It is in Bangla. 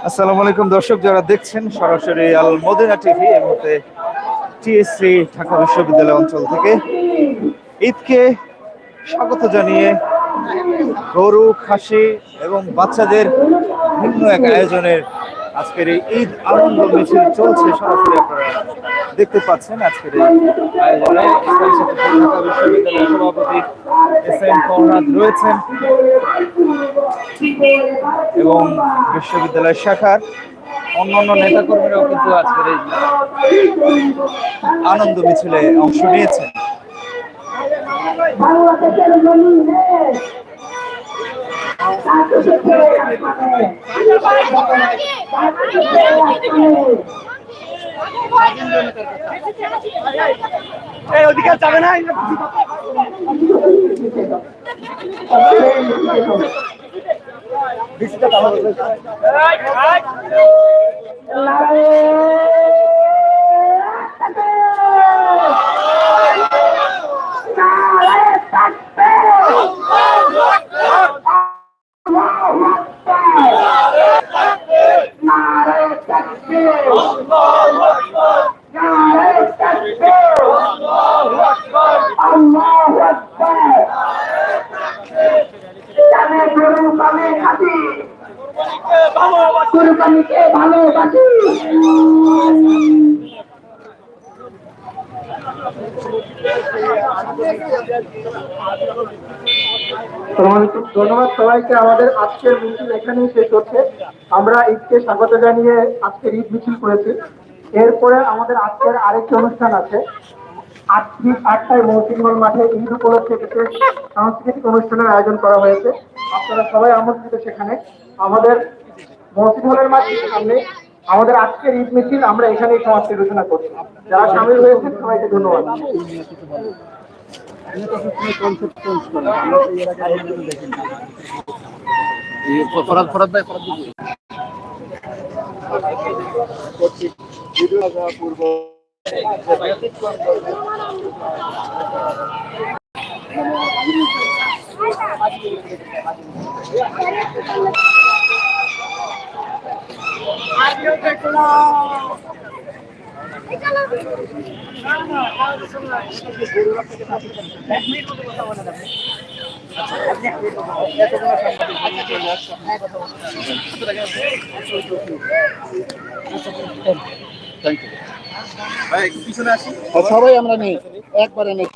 আসসালামু আলাইকুম দর্শক, যারা দেখছেন সরাসরি আল মদিনা টিভি। এই মুহূর্তে টিএসসি ঢাকা বিশ্ববিদ্যালয় অঞ্চল থেকে ঈদকে স্বাগত জানিয়ে গরু, খাসি এবং বাচ্চাদের ভিন্ন এক আয়োজনের আজকের এই ঈদ আনন্দ মিছিল চলছে। সরাসরি আপনারা দেখতে পাচ্ছেন আজকের এই আয়োজনে ঢাকা বিশ্ববিদ্যালয়ের সভাপতি এস.এম. ফরহাদ রয়েছেন এবং বিশ্ববিদ্যালয় শাখার অন্যান্য নেতাকর্মীরাও কিন্তু আজকের এই আনন্দ মিছিলে অংশ নিয়েছেন। অধিকার যাবে না। ভালোবাসি। ধন্যবাদ সবাইকে। আমাদের আজকের মিছিল এখানেই শেষ হচ্ছে। আমরা ঈদকে স্বাগত জানিয়ে আজকের ঈদ মিছিল করেছি। এরপরে আমাদের আজকের আরেকটি অনুষ্ঠান আছে। 8টায় মৌসুমী মাঠে ঈদ উপলক্ষে বিশেষ সাংস্কৃতিক অনুষ্ঠানের আয়োজন করা হয়েছে। আপনারা সবাই আমন্ত্রিত সেখানে। আমাদের মৌসুমী হলের মাঠের সামনে আমাদের আজকের ঈদ মিছিল আমরা এখানেই সমাপ্তি ঘোষণা করছি। যারা সামিল হয়েছেন সবাইকে ধন্যবাদ। সবাই আমরা নেই একবারে নেই।